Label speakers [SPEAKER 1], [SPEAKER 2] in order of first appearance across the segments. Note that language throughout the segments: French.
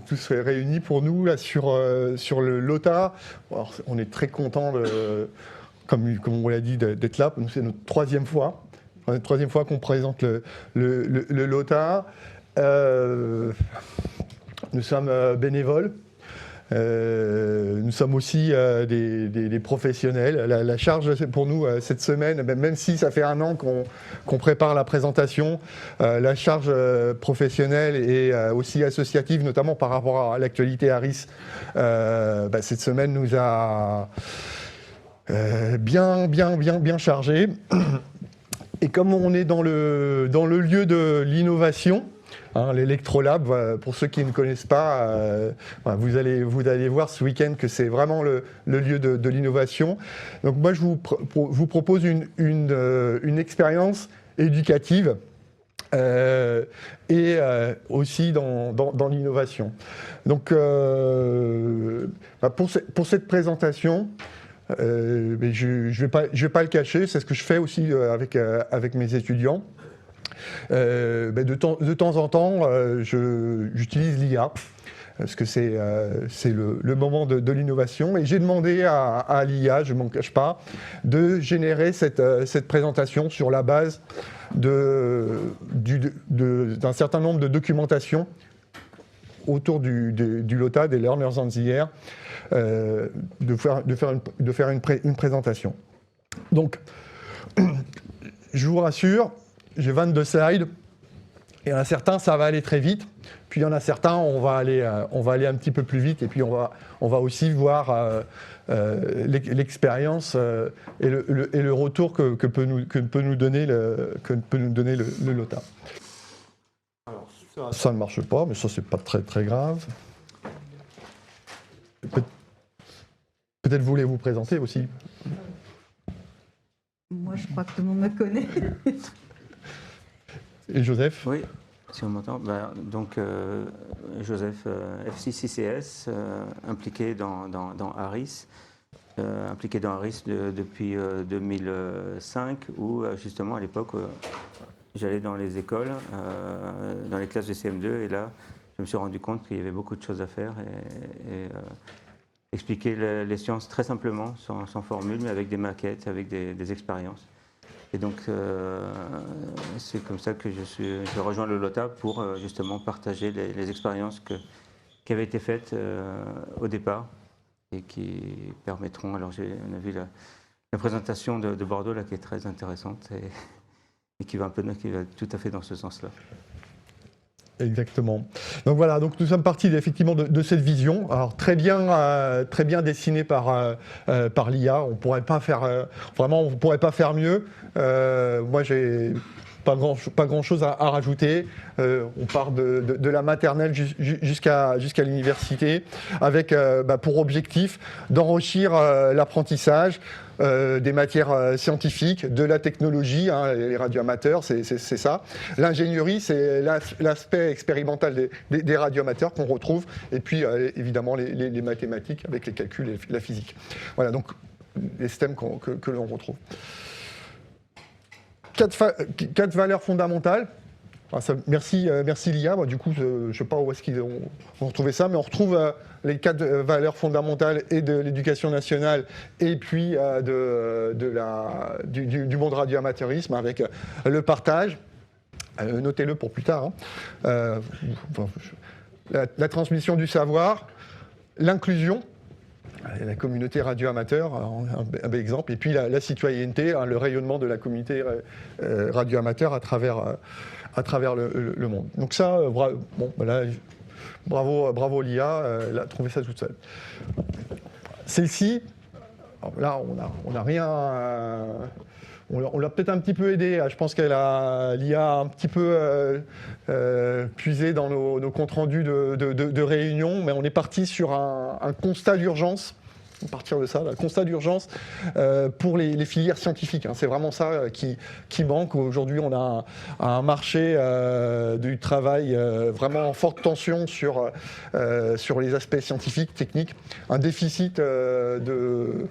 [SPEAKER 1] tous réunis pour nous là, sur le LOTA. Alors, on est très contents, comme on l'a dit, d'être là. C'est notre troisième fois. La troisième fois qu'on présente le LOTA. Nous sommes bénévoles. Nous sommes aussi des professionnels. La charge pour nous cette semaine, même si ça fait un an qu'on prépare la présentation, la charge professionnelle et aussi associative, notamment par rapport à l'actualité ARIS, cette semaine nous a bien chargé. Et comme on est dans le lieu de l'innovation, l'Electrolab, pour ceux qui ne connaissent pas, vous allez voir ce week-end que c'est vraiment le lieu de l'innovation. Donc moi, je vous propose une expérience éducative et aussi dans l'innovation. Donc pour cette présentation, je vais pas le cacher, c'est ce que je fais aussi avec mes étudiants. De temps en temps, j'utilise l'IA, parce que c'est le moment de l'innovation. Et j'ai demandé à l'IA, je ne m'en cache pas, de générer cette présentation sur la base d'un certain nombre de documentations autour du LOTA, des Learners on the Air, de faire une présentation. Donc, je vous rassure, j'ai 22 slides. Il y en a certains, ça va aller très vite. Puis il y en a certains, on va aller un petit peu plus vite. Et puis on va aussi voir l'expérience et le retour que peut nous donner le LOTA. Alors, ça ne marche pas, mais ça, c'est pas très, très grave. Peut-être voulez-vous présenter aussi.
[SPEAKER 2] Moi, je crois que tout le monde me connaît.
[SPEAKER 1] Et Joseph ?
[SPEAKER 3] Oui, si on m'entend. Joseph, FCCCS, impliqué dans ARIS, depuis 2005, où justement à l'époque, j'allais dans les écoles, dans les classes de CM2, et là, je me suis rendu compte qu'il y avait beaucoup de choses à faire et expliquer les sciences très simplement, sans formule, mais avec des maquettes, avec des expériences. Et donc, c'est comme ça que je rejoins le LOTA pour justement partager les expériences qui avaient été faites au départ et qui permettront. Alors, on a vu la présentation de Bordeaux là, qui est très intéressante et qui va tout à fait dans ce sens-là.
[SPEAKER 1] Exactement. Donc voilà, donc nous sommes partis effectivement de cette vision, alors très bien dessinée par l'IA. On pourrait pas faire mieux. Moi, j'ai pas grand chose à rajouter. On part de la maternelle jusqu'à l'université, avec pour objectif d'enrichir l'apprentissage. Des matières scientifiques, de la technologie, les radioamateurs, c'est ça. L'ingénierie, c'est l'aspect expérimental des radioamateurs qu'on retrouve, et puis évidemment les mathématiques avec les calculs et la physique. Voilà, donc les systèmes que l'on retrouve. Quatre valeurs fondamentales. Merci l'IA. Du coup, je ne sais pas où est-ce qu'ils ont retrouvé ça, mais on retrouve les 4 valeurs fondamentales et de l'éducation nationale et puis du monde radioamateurisme avec le partage. Notez-le pour plus tard. La transmission du savoir, l'inclusion. La communauté radioamateur, un bel exemple, et puis la citoyenneté, le rayonnement de la communauté radioamateur à travers le monde. Donc ça, bravo l'IA, elle a trouvé ça toute seule. Celle-ci, là, on n'a rien... On l'a peut-être un petit peu aidé. Je pense l'IA a un petit peu puisé dans nos comptes rendus de réunion, mais on est parti sur un constat d'urgence le constat d'urgence pour les filières scientifiques. C'est vraiment ça qui manque. Aujourd'hui, on a un marché du travail vraiment en forte tension sur les aspects scientifiques, techniques, un déficit de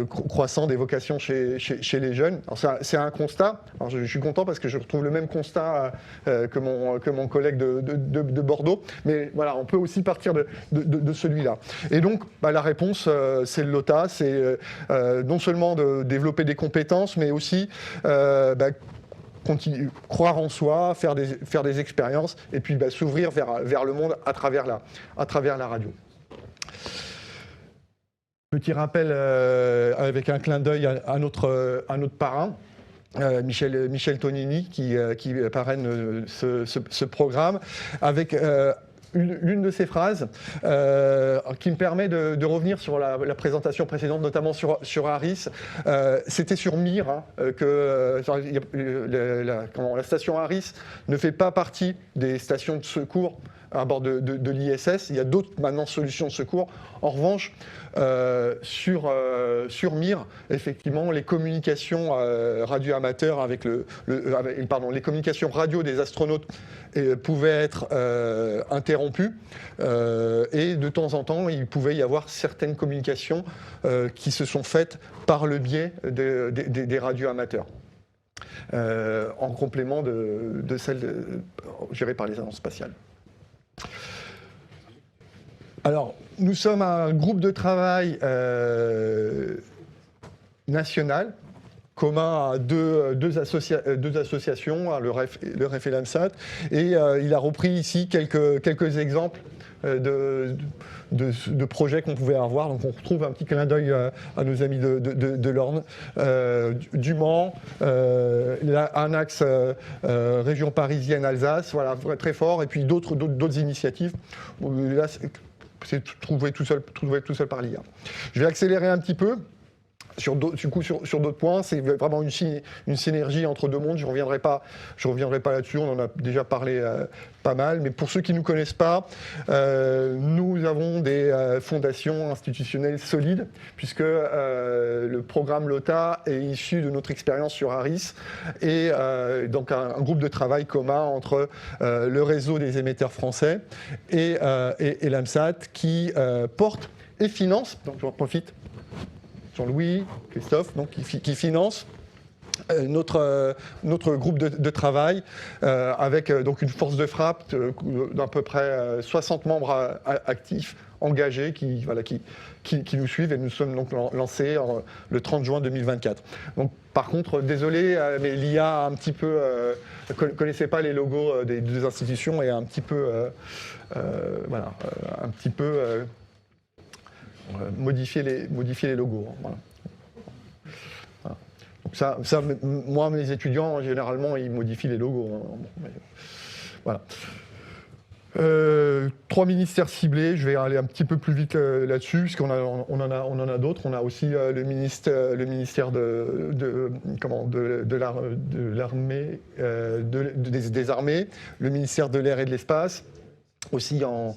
[SPEAKER 1] croissant des vocations chez les jeunes. C'est un constat. Alors, je suis content parce que je retrouve le même constat que mon collègue de Bordeaux, mais voilà, on peut aussi partir de celui-là. Et donc, la réponse, c'est le LOTA, c'est non seulement de développer des compétences, mais aussi croire en soi, faire des expériences, et puis s'ouvrir vers le monde à travers la radio. Petit rappel avec un clin d'œil à notre parrain, Michel Tonini, qui parraine ce programme, avec l'une de ces phrases qui me permet de revenir sur la présentation précédente, notamment sur Harris. C'était sur Mir que la station Harris ne fait pas partie des stations de secours à bord de l'ISS. Il y a d'autres maintenant solutions de secours. En revanche, sur Mir, effectivement, les communications radio-amateurs avec les communications radio des astronautes pouvaient être interrompues et de temps en temps, il pouvait y avoir certaines communications qui se sont faites par le biais des radio-amateurs. En complément de celles gérées par les agences spatiales. Alors, nous sommes un groupe de travail national, commun à deux associations, le REF et l'AMSAT, et il a repris ici quelques exemples de projets qu'on pouvait avoir. Donc on retrouve un petit clin d'œil à nos amis de l'Orne, du Mans, un axe région parisienne, Alsace, voilà, très fort, et puis d'autres initiatives. Là, c'est trouvé tout seul par l'IA. Je vais accélérer un petit peu. Sur d'autres points, c'est vraiment une synergie entre deux mondes. Je reviendrai pas là-dessus, on en a déjà parlé pas mal. Mais pour ceux qui ne nous connaissent pas, nous avons des fondations institutionnelles solides, puisque le programme LOTA est issu de notre expérience sur Harris, et donc un groupe de travail commun entre le réseau des émetteurs français et l'AMSAT qui porte et finance, donc j'en profite, Jean-Louis, Christophe, donc, qui finance notre groupe de travail avec donc une force de frappe d'à peu près 60 membres actifs, engagés, qui nous suivent, et nous sommes donc lancés le 30 juin 2024. Donc, par contre, désolé, mais l'IA a un petit peu connaissait pas les logos des deux institutions et a un petit peu modifier les logos. Voilà. Donc ça, moi, mes étudiants, généralement, ils modifient les logos. Voilà. 3 ministères ciblés, je vais aller un petit peu plus vite là-dessus, puisqu'on en a d'autres. On a aussi le ministère l'armée, des armées, le ministère de l'air et de l'espace, aussi en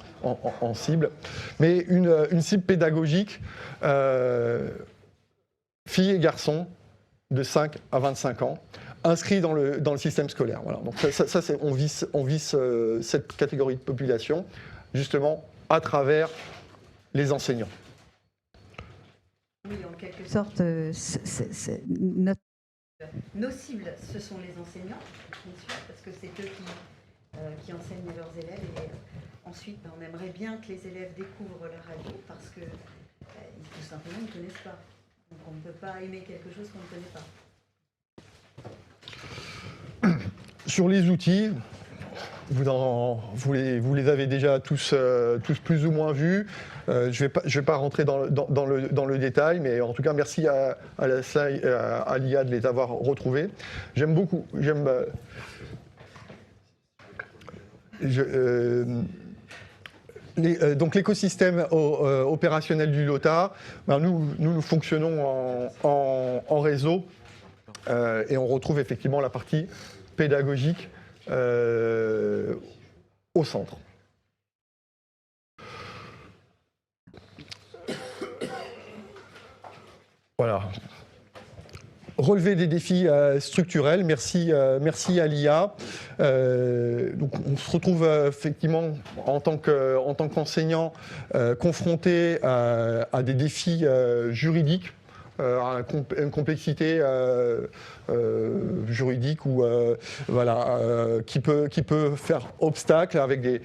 [SPEAKER 1] cible, mais une cible pédagogique, filles et garçons de 5 à 25 ans, inscrits dans le système scolaire. Voilà. Donc on vise cette catégorie de population, justement, à travers les enseignants.
[SPEAKER 2] Oui, en quelque sorte, nos cibles, ce sont les enseignants, bien sûr, parce que c'est eux qui enseignent leurs élèves. Et ensuite, on aimerait bien que les élèves découvrent la radio parce que tout simplement, ils ne connaissent pas. Donc on ne peut pas aimer quelque chose qu'on ne connaît pas.
[SPEAKER 1] Sur les outils, vous les avez déjà tous plus ou moins vus. Je vais pas rentrer dans le détail, mais en tout cas, merci à l'IA de les avoir retrouvés. J'aime beaucoup. Donc l'écosystème opérationnel du LOTA, nous fonctionnons en réseau et on retrouve effectivement la partie pédagogique au centre. voilà. Relever des défis structurels, merci à l'IA. Donc on se retrouve effectivement en tant qu'enseignant confronté à des défis juridiques, à une complexité juridique ou qui peut faire obstacle avec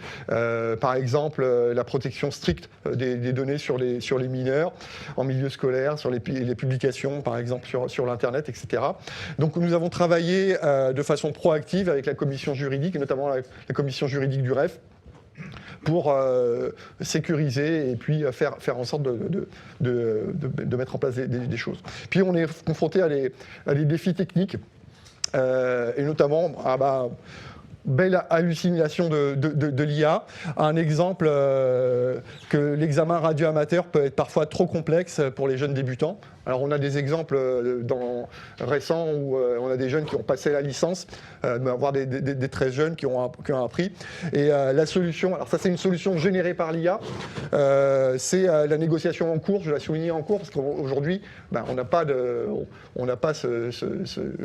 [SPEAKER 1] par exemple la protection stricte des données sur les mineurs en milieu scolaire, sur les publications par exemple sur l'internet, etc. Donc nous avons travaillé de façon proactive avec la commission juridique et notamment la commission juridique du REF pour sécuriser et puis faire en sorte de mettre en place des choses. Puis on est confronté à des défis techniques, et notamment belle hallucination de l'IA. Un exemple que l'examen radio-amateur peut être parfois trop complexe pour les jeunes débutants. Alors on a des exemples récents où on a des jeunes qui ont passé la licence, voire des très jeunes qui ont appris. Et la solution, alors ça c'est une solution générée par l'IA, c'est la négociation en cours, je l'ai souligné en cours, parce qu'aujourd'hui on n'a pas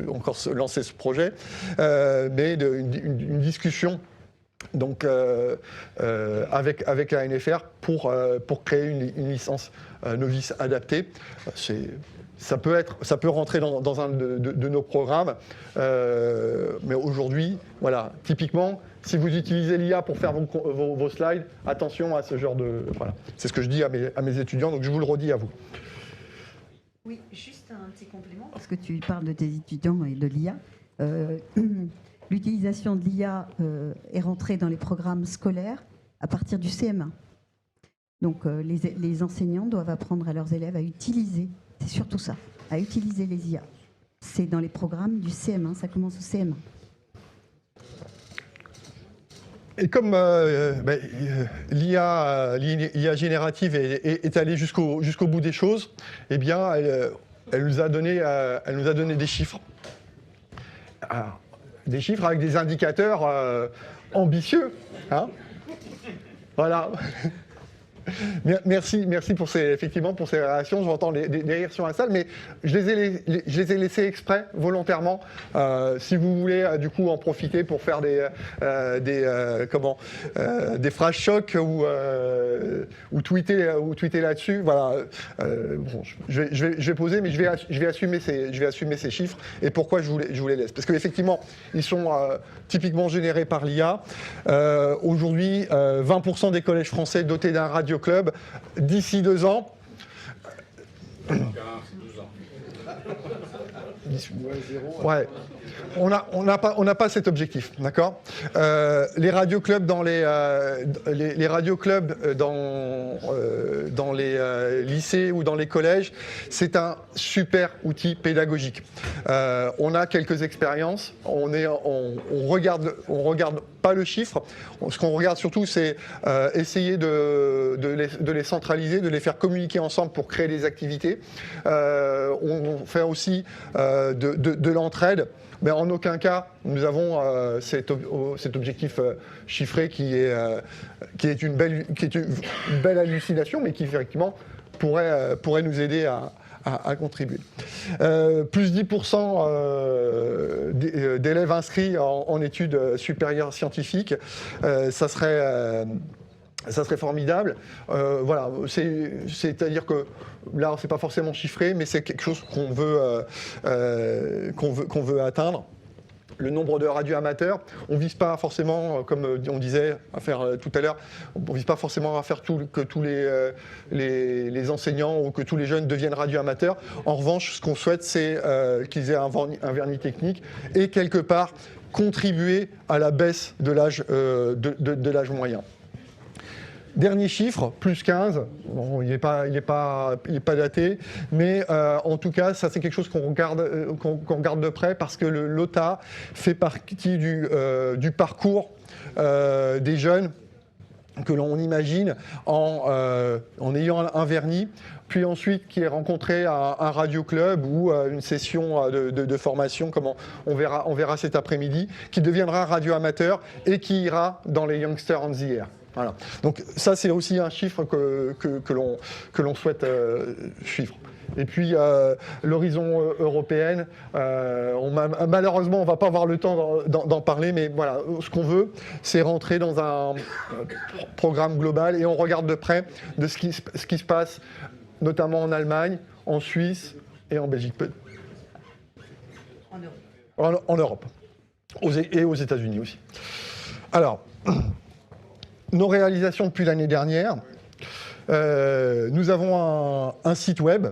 [SPEAKER 1] encore lancé ce projet, mais une discussion donc avec la NFR pour créer une licence novice adaptée. Ça peut rentrer dans un de nos programmes, mais aujourd'hui, voilà, typiquement, si vous utilisez l'IA pour faire vos slides, attention à ce genre de... Voilà. C'est ce que je dis à mes étudiants, donc je vous le redis à vous.
[SPEAKER 2] Oui, juste un petit complément, parce que tu parles de tes étudiants et de l'IA. L'utilisation de l'IA est rentrée dans les programmes scolaires à partir du CM1. Donc les enseignants doivent apprendre à leurs élèves à utiliser, c'est surtout ça, à utiliser les IA. C'est dans les programmes du CM1, ça commence au CM1.
[SPEAKER 1] Et comme l'IA générative est allée jusqu'au bout des choses, eh bien, elle nous a donné des chiffres. Alors, des chiffres avec des indicateurs ambitieux. Hein, voilà. Merci pour ces réactions. J'entends des rires sur la salle, mais je les ai laissés exprès, volontairement. Si vous voulez du coup en profiter pour faire des phrases chocs ou tweeter là-dessus, voilà. Bon, je vais poser, mais je vais assumer ces chiffres. Et pourquoi je vous les laisse? Parce qu'effectivement, ils sont typiquement générés par l'IA. Aujourd'hui, 20% des collèges français dotés d'un radioclub d'ici 2 ans.
[SPEAKER 4] 12 ans.
[SPEAKER 1] Ouais. On n'a pas cet objectif, d'accord. Les radioclubs dans les lycées ou dans les collèges, c'est un super outil pédagogique. On a quelques expériences. On regarde pas le chiffre. Ce qu'on regarde surtout, c'est essayer de les centraliser, de les faire communiquer ensemble pour créer des activités. On fait aussi de l'entraide. Mais en aucun cas, nous avons cet objectif chiffré qui est une belle hallucination, mais qui effectivement pourrait nous aider à contribuer. Plus 10% d'élèves inscrits en études supérieures scientifiques, ça serait formidable. Voilà, c'est-à-dire que là, c'est pas forcément chiffré, mais c'est quelque chose qu'on veut atteindre. Le nombre de radioamateurs, on vise pas forcément, comme on disait à faire tout à l'heure, on vise pas forcément à faire que tous les enseignants ou que tous les jeunes deviennent radioamateurs. En revanche, ce qu'on souhaite, c'est qu'ils aient un vernis technique et quelque part contribuer à la baisse de l'âge moyen. Dernier chiffre, plus 15, bon, il n'est pas daté, mais en tout cas, ça c'est quelque chose qu'on regarde de près parce que l'OTA fait partie du parcours des jeunes que l'on imagine en ayant un vernis, puis ensuite qui est rencontré à un radio-club ou une session de formation, comme on verra cet après-midi, qui deviendra radio-amateur et qui ira dans les Youngsters on the Air. Voilà. Donc ça, c'est aussi un chiffre que l'on souhaite suivre. Et puis l'horizon européenne, malheureusement on ne va pas avoir le temps d'en parler, mais voilà, ce qu'on veut, c'est rentrer dans un programme global et on regarde de près de ce qui se passe, notamment en Allemagne, en Suisse et en Belgique. En Europe. Et aux États-Unis aussi. Alors, nos réalisations depuis l'année dernière, nous avons un site web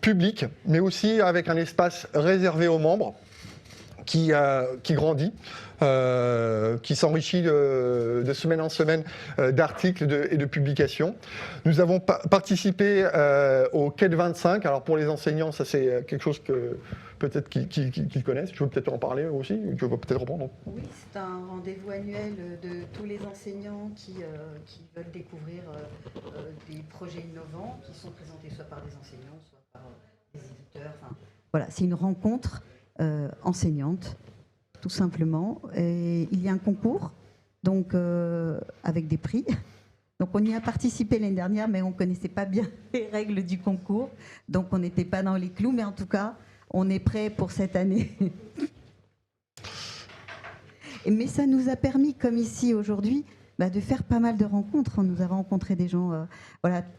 [SPEAKER 1] public, mais aussi avec un espace réservé aux membres qui grandit, qui s'enrichit de semaine en semaine d'articles et de publications. Nous avons participé au Quai de 25. Alors pour les enseignants, ça c'est quelque chose que peut-être qu'ils connaissent. Tu veux peut-être en parler aussi, tu veux peut-être reprendre.
[SPEAKER 2] Oui, c'est un rendez-vous annuel de tous les enseignants qui veulent découvrir des projets innovants qui sont présentés soit par des enseignants, soit par des éditeurs. Enfin, voilà, c'est une rencontre enseignante, tout simplement. Et il y a un concours, donc avec des prix. Donc on y a participé l'année dernière, mais on ne connaissait pas bien les règles du concours. Donc on n'était pas dans les clous, mais en tout cas, on est prêt pour cette année. Mais ça nous a permis, comme ici aujourd'hui, de faire pas mal de rencontres. Nous avons rencontré des gens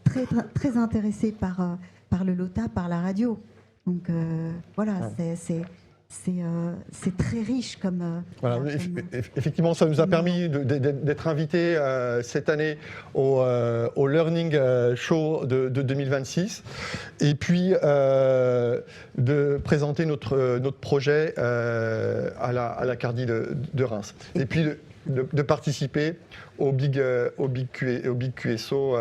[SPEAKER 2] très, très intéressés par le LOTA, par la radio. Donc voilà, c'est très riche comme...
[SPEAKER 1] Voilà, effectivement, ça nous a permis d'être invités cette année au Learning Show de 2026 et puis de présenter notre projet à la Cardi de Reims. Et puis de participer au Big QSO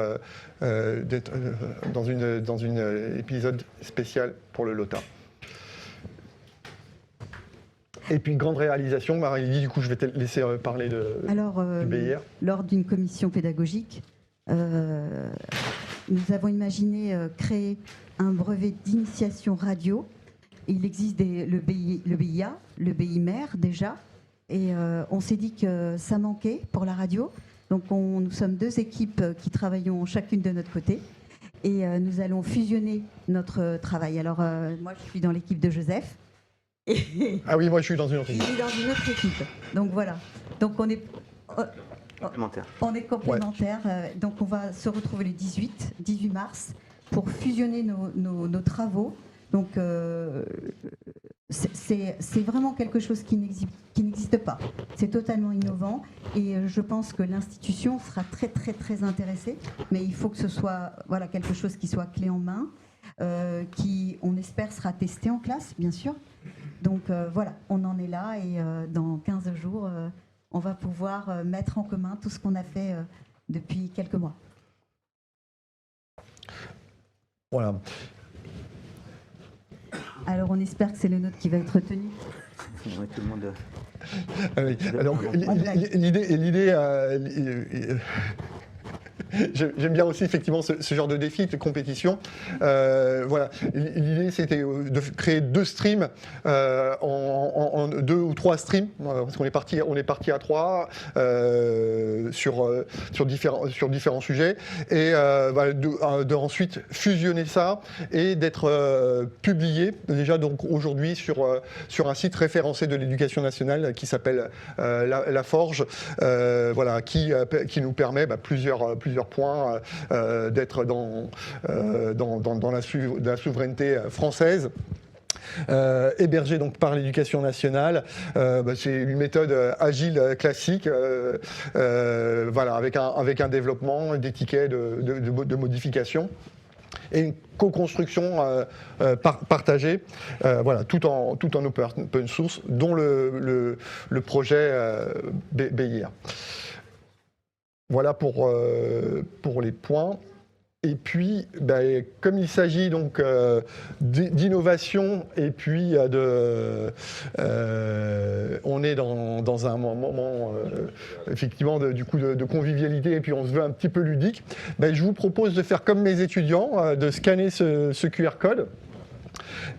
[SPEAKER 1] dans une épisode spécial pour le LOTA. Et puis, grande réalisation, Marie-Lydie, du coup, je vais te laisser parler du BIR.
[SPEAKER 2] Lors d'une commission pédagogique, nous avons imaginé créer un brevet d'initiation radio. Il existe le BIA, le BIMER déjà, et on s'est dit que ça manquait pour la radio. Donc, nous sommes 2 équipes qui travaillons chacune de notre côté. Et nous allons fusionner notre travail. Alors, moi, je suis dans l'équipe de Joseph.
[SPEAKER 1] Ah oui, moi je suis dans une autre équipe.
[SPEAKER 2] Il est dans une autre équipe. Donc voilà. Donc on est
[SPEAKER 3] complémentaires.
[SPEAKER 2] On est complémentaires. Ouais. Donc on va se retrouver le 18 mars pour fusionner nos travaux. Donc c'est vraiment quelque chose qui n'existe pas. C'est totalement innovant et je pense que l'institution sera très très très intéressée. Mais il faut que ce soit quelque chose qui soit clé en main, qui on espère sera testé en classe, bien sûr. Donc voilà, on en est là et dans 15 jours, on va pouvoir mettre en commun tout ce qu'on a fait depuis quelques mois.
[SPEAKER 1] Voilà.
[SPEAKER 2] Alors on espère que c'est le nôtre qui va être retenu.
[SPEAKER 3] Oui, tout le monde...
[SPEAKER 1] Ah oui. Alors, l'idée j'aime bien aussi effectivement ce genre de défi, de compétition. Voilà. L'idée c'était de créer 2 streams en 2 ou 3 streams, parce qu'on est parti à 3 sur différents sujets, et de ensuite fusionner ça et d'être publié déjà donc aujourd'hui sur un site référencé de l'éducation nationale qui s'appelle La Forge, voilà, qui nous permet plusieurs points d'être dans la souveraineté française. Hébergé donc par l'éducation nationale, c'est une méthode agile classique, voilà, avec un développement des tickets de modification et une co-construction partagée, voilà, tout en open source, dont le projet BIR. Voilà pour les points. Et puis, comme il s'agit donc d'innovation, et puis on est dans un moment effectivement de convivialité, et puis on se veut un petit peu ludique, je vous propose de faire comme mes étudiants, de scanner ce QR code.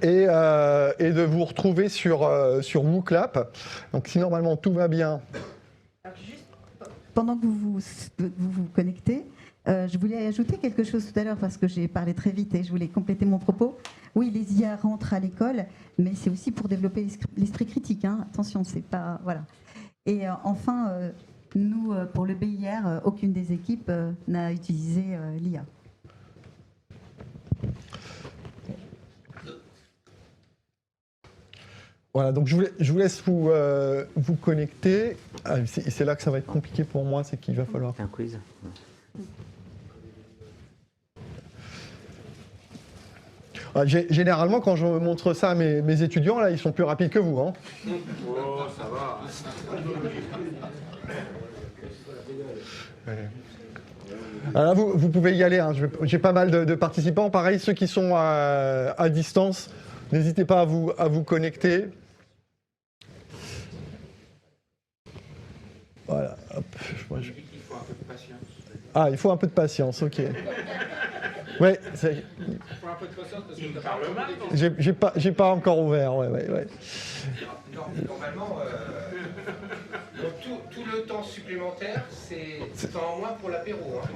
[SPEAKER 1] Et de vous retrouver sur WooClap. Donc si normalement tout va bien.
[SPEAKER 2] Alors juste pendant que vous vous connectez,
[SPEAKER 5] Je voulais ajouter quelque chose tout à l'heure parce que j'ai parlé très vite et je voulais compléter mon propos. Oui, les IA rentrent à l'école, mais c'est aussi pour développer l'esprit critique. Hein. Attention, c'est pas... Voilà. Et enfin, nous, pour le BIR, aucune des équipes n'a utilisé l'IA.
[SPEAKER 1] Voilà, donc je vous laisse vous connecter. C'est là que ça va être compliqué pour moi, c'est qu'il va falloir...
[SPEAKER 3] Un quiz.
[SPEAKER 1] Généralement, quand je montre ça à mes étudiants, là, ils sont plus rapides que vous. Hein.
[SPEAKER 4] Oh, ça va.
[SPEAKER 1] Alors là, vous pouvez y aller. Hein. J'ai pas mal de participants. Pareil, ceux qui sont à distance, n'hésitez pas à vous connecter. Voilà. Hop.
[SPEAKER 4] Il faut un peu de patience.
[SPEAKER 1] Ah, il faut un peu de patience, ok. Ouais,
[SPEAKER 4] Il faut un peu de patience parce que parle mal.
[SPEAKER 1] j'ai pas encore ouvert. Ouais.
[SPEAKER 6] Normalement, donc tout le temps supplémentaire, c'est temps en moins pour l'apéro. Hein.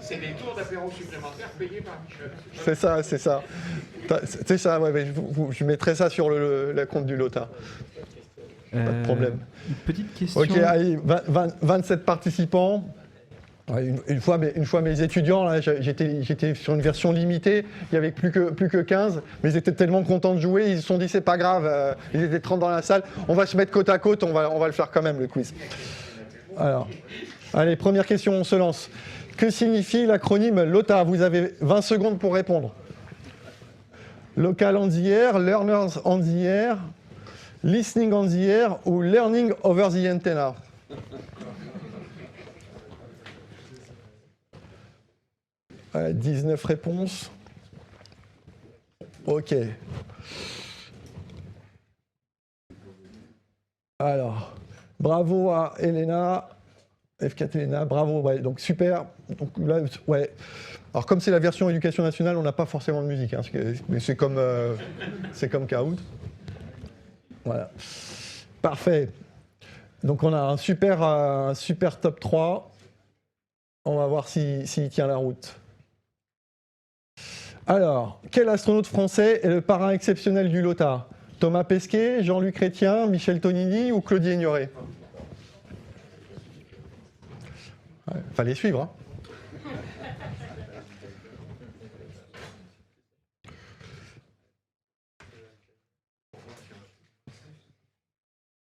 [SPEAKER 4] C'est des tours d'apéro supplémentaires payés par Michel.
[SPEAKER 1] C'est ça. C'est ça, ouais, je mettrai ça sur la compte du Lota. Pas de problème.
[SPEAKER 7] Une petite question.
[SPEAKER 1] Ok, allez, 27 participants. Ouais, une fois mes étudiants, là, j'étais sur une version limitée, il n'y avait plus que 15, mais ils étaient tellement contents de jouer, ils se sont dit c'est pas grave, ils étaient 30 dans la salle, on va se mettre côte à côte, on va le faire quand même le quiz. Alors, allez, première question, on se lance. Que signifie l'acronyme LOTA? Vous avez 20 secondes pour répondre. Local on the air, learners on the air, listening on the air ou learning over the antenna? Voilà, 19 réponses. Ok. Alors, bravo à Elena, F4 Elena, bravo, ouais, donc super. Donc là, ouais. Alors comme c'est la version éducation nationale, on n'a pas forcément de musique, hein, mais c'est comme Kahoot. Voilà. Parfait. Donc on a un super top 3. On va voir s'il tient la route. Alors, quel astronaute français est le parrain exceptionnel du LOTA? Thomas Pesquet, Jean-Luc Chrétien, Michel Tonini ou Claudie Ignoret? Ouais, fallait suivre. Hein.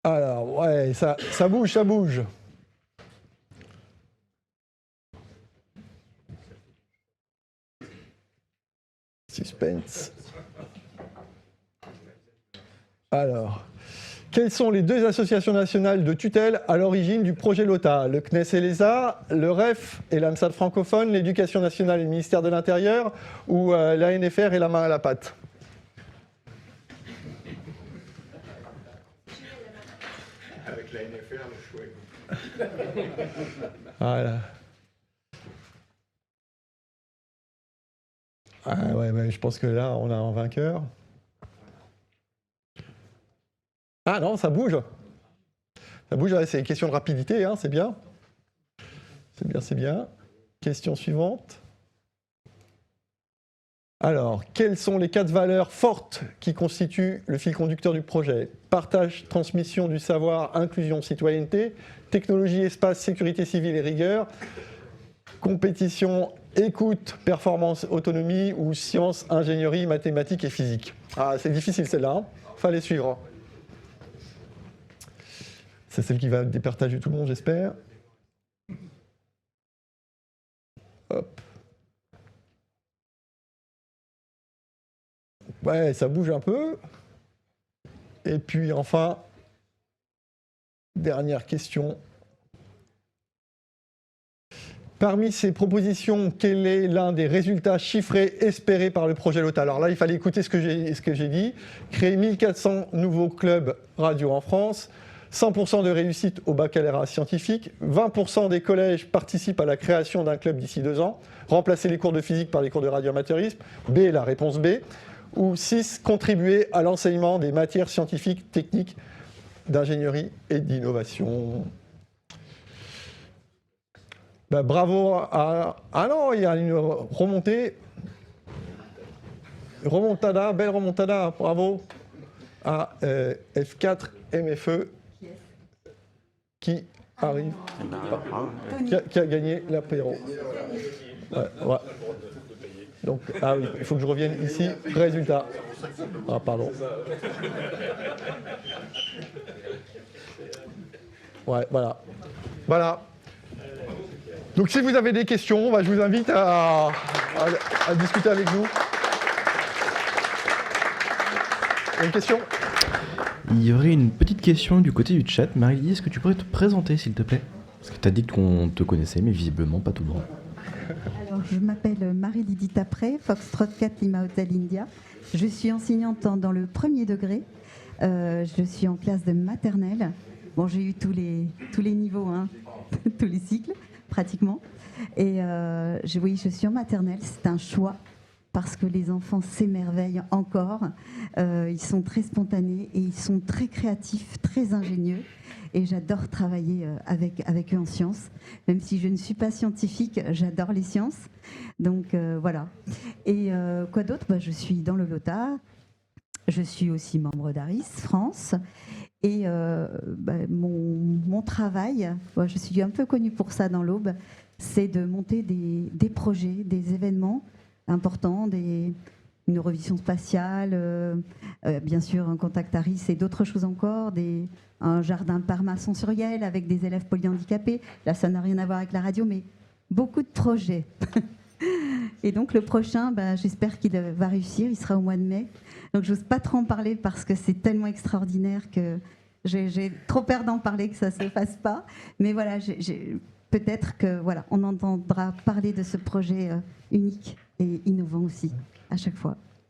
[SPEAKER 1] Alors, ouais, ça bouge. Suspense. Alors, quelles sont les deux associations nationales de tutelle à l'origine du projet LOTA? Le CNES et l'ESA, le REF et l'ANSAT francophone, l'Éducation nationale et le ministère de l'Intérieur, ou l'ANFR et la main à la pâte?
[SPEAKER 4] Avec la NFR, le choix est bon.
[SPEAKER 1] Voilà. Ah ouais, je pense que là, on a un vainqueur. Ah non, ça bouge. Ça bouge, c'est une question de rapidité, hein, c'est bien. C'est bien. Question suivante. Alors, quelles sont les 4 valeurs fortes qui constituent le fil conducteur du projet? Partage, transmission du savoir, inclusion, citoyenneté, technologie, espace, sécurité civile et rigueur, compétition, écoute, performance, autonomie ou sciences, ingénierie, mathématiques et physique. Ah, c'est difficile celle-là, hein. Fallait suivre. C'est celle qui va départager tout le monde, j'espère. Hop. Ouais, ça bouge un peu. Et puis enfin, dernière question. Parmi ces propositions, quel est l'un des résultats chiffrés espérés par le projet LOTA? Alors là, il fallait écouter ce que j'ai dit. Créer 1400 nouveaux clubs radio en France, 100% de réussite au baccalauréat scientifique, 20% des collèges participent à la création d'un club d'ici 2 ans, remplacer les cours de physique par les cours de radioamateurisme, B, la réponse B, ou 6, contribuer à l'enseignement des matières scientifiques, techniques, d'ingénierie et d'innovation. Bah, bravo à... Ah non, il y a une remontée. Remontada, belle remontada, bravo à F4 MFE qui arrive,
[SPEAKER 3] Eh ben, bravo.
[SPEAKER 1] qui a gagné l'apéro. Ouais. Donc, ah oui, il faut que je revienne ici. Résultat. Ah, pardon. Ouais, voilà. Voilà. Donc, si vous avez des questions, bah, je vous invite à discuter avec nous. Une question ?
[SPEAKER 7] Il y aurait une petite question du côté du chat. Marie-Lydie, est-ce que tu pourrais te présenter, s'il te plaît? Parce que tu as dit qu'on te connaissait, mais visiblement pas tout le monde.
[SPEAKER 5] Alors, je m'appelle Marie-Lydie Tapré, Foxtrot 4 Lima Hotel India. Je suis enseignante dans le premier degré. Je suis en classe de maternelle. Bon, j'ai eu tous les niveaux, hein, tous les cycles, pratiquement. Et oui, je suis en maternelle. C'est un choix parce que les enfants s'émerveillent encore. Ils sont très spontanés et ils sont très créatifs, très ingénieux. Et j'adore travailler avec eux en sciences. Même si je ne suis pas scientifique, j'adore les sciences. Donc voilà. Et quoi d'autre? Je suis dans le LOTA. Je suis aussi membre d'ARIS France. Et mon travail, je suis un peu connue pour ça dans l'Aube, c'est de monter des projets, des événements importants, une revision spatiale, bien sûr un contact ARIS et d'autres choses encore, un jardin perma-sensoriel avec des élèves polyhandicapés. Là, ça n'a rien à voir avec la radio, mais beaucoup de projets. Et donc le prochain, j'espère qu'il va réussir, il sera au mois de mai. Donc j'ose pas trop en parler parce que c'est tellement extraordinaire que j'ai trop peur d'en parler que ça se fasse pas. Mais voilà, peut-être que on entendra parler de ce projet unique et innovant aussi à chaque fois.